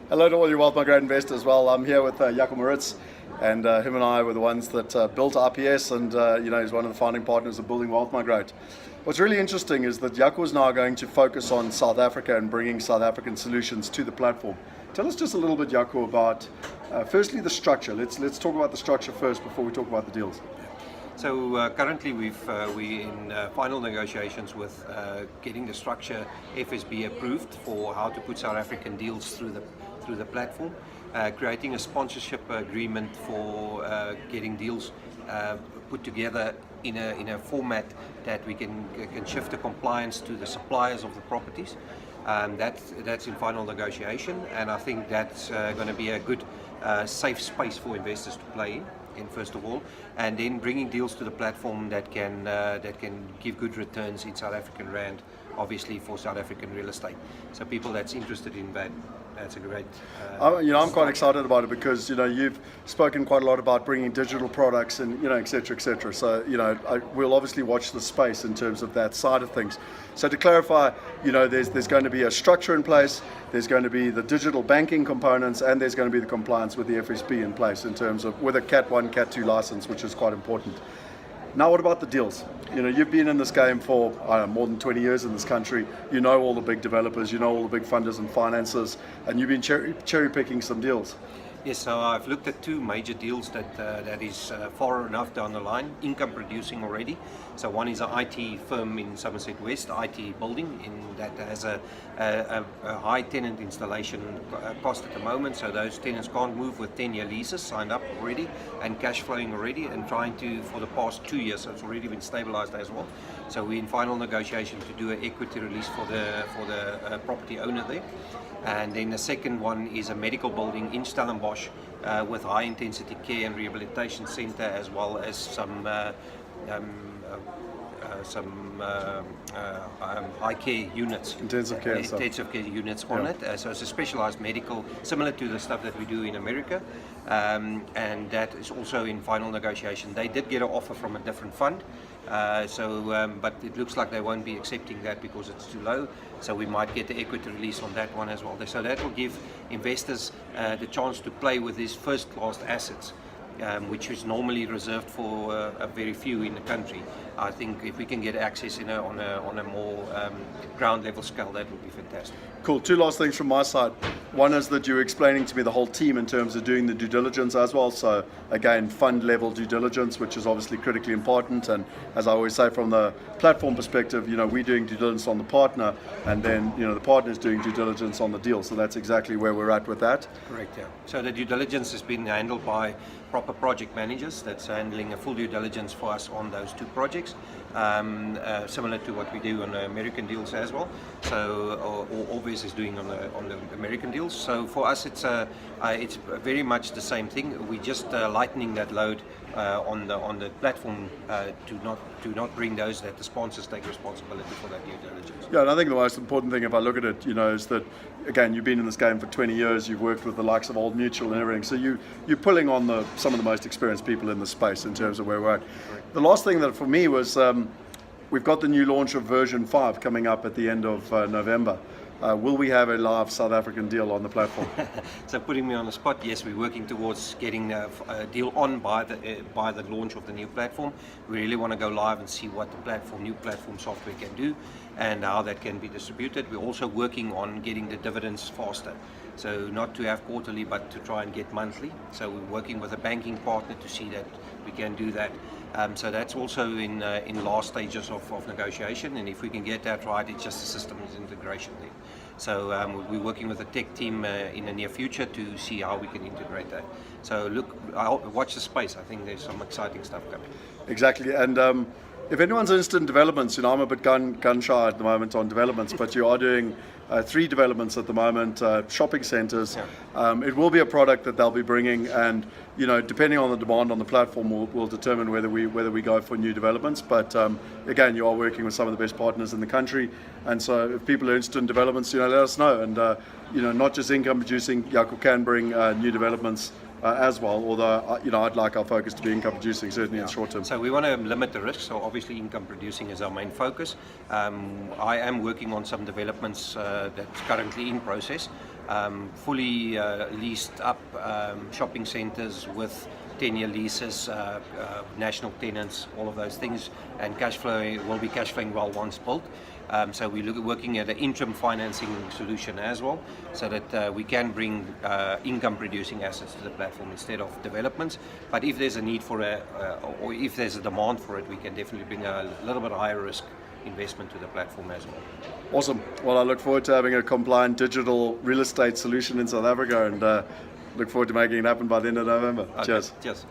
Hello to all your Wealth Migrate investors. Well, I'm here with Jaco Maritz, and him and I were the ones that built RPS, and he's one of the founding partners of building Wealth Migrate. What's really interesting is that Jaco is now going to focus on South Africa and bringing South African solutions to the platform. Tell us just a little bit, Jaco, about firstly the structure. Let's talk about the structure first before we talk about the deals. So currently we're in final negotiations with getting the structure FSB approved for how to put South African deals through the platform, creating a sponsorship agreement for getting deals put together in a format that we can shift the compliance to the suppliers of the properties. That's in final negotiation, and I think that's going to be a good safe space for investors to play in first of all, and then bringing deals to the platform that can give good returns in South African rand, obviously for South African real estate. So people that's interested in that, that's a great. I'm quite excited about it because you've spoken quite a lot about bringing digital products and et cetera, et cetera. So we'll obviously watch the space in terms of that side of things. So to clarify, there's going to be a structure in place. There's going to be the digital banking components, and there's going to be the compliance with the FSB in place in terms of with a Cat 1, Cat 2 license, which is quite important. Now, what about the deals? You've been in this game for more than 20 years in this country. You know all the big developers, you know all the big funders and financiers, and you've been cherry picking some deals. Yes, so I've looked at two major deals that is far enough down the line, income producing already. So one is an IT firm in Somerset West, IT building, that has a high tenant installation cost at the moment. So those tenants can't move with 10-year leases signed up already and cash flowing already, and trying to for the past 2 years. So it's already been stabilized as well. So we're in final negotiation to do an equity release for the property owner there. And then the second one is a medical building in Stellenbosch with high intensity care and rehabilitation center, as well as some high care units, intensive care units on it. So it's a specialized medical, similar to the stuff that we do in America, and that is also in final negotiation. They did get an offer from a different fund, but it looks like they won't be accepting that because it's too low. So we might get the equity release on that one as well. So that will give investors the chance to play with these first-class assets, which is normally reserved for a very few in the country. I think if we can get access on a more ground level scale, that would be fantastic. Cool. Two last things from my side. One is that you're explaining to me the whole team in terms of doing the due diligence as well. So again, fund level due diligence, which is obviously critically important. And as I always say, from the platform perspective, we're doing due diligence on the partner, and then the partner's doing due diligence on the deal. So that's exactly where we're at with that. Correct. Yeah. So the due diligence has been handled by proper project managers that's handling a full due diligence for us on those two projects, similar to what we do on the American deals as well. So or Obvious is doing on the American deals. So for us, it's very much the same thing. We're just lightening that load on the platform to not bring those that the sponsors take responsibility for that due diligence. Yeah, and I think the most important thing, if I look at it, is that again, you've been in this game for 20 years. You've worked with the likes of Old Mutual and everything. So you're pulling on some of the most experienced people in the space in terms of where we're at. Correct. The last thing that for me was we've got the new launch of version 5 coming up at the end of November. Will we have a live South African deal on the platform? So putting me on the spot, yes, we're working towards getting a deal on by the launch of the new platform. We really want to go live and see what the new platform software can do and how that can be distributed. We're also working on getting the dividends faster. So not to have quarterly, but to try and get monthly. So we're working with a banking partner to see that we can do that. So that's also in last stages of negotiation, and if we can get that right, it's just a systems integration there. So we're working with the tech team in the near future to see how we can integrate that. So watch the space. I think there's some exciting stuff coming. Exactly, and if anyone's interested in developments, I'm a bit gun shy at the moment on developments, but you are doing 3 developments at the moment, shopping centres. Yeah. It will be a product that they'll be bringing, and depending on the demand on the platform, we'll determine whether we go for new developments. But again, you are working with some of the best partners in the country, and so if people are interested in developments, let us know. And not just income producing, Jaco can bring new developments as well. Although I'd like our focus to be income producing, certainly in the short term. So we want to limit the risk. So obviously, income producing is our main focus. I am working on some developments that's currently in process. Fully leased up shopping centres with 10-year leases, national tenants, all of those things, and cash flow will be cash flowing well once built. So we're working at an interim financing solution as well, so that we can bring income-producing assets to the platform instead of developments. But if there's a need for or if there's a demand for it, we can definitely bring a little bit higher risk investment to the platform as well. Awesome. Well, I look forward to having a compliant digital real estate solution in South Africa, and look forward to making it happen by the end of November. Okay. Cheers. Cheers.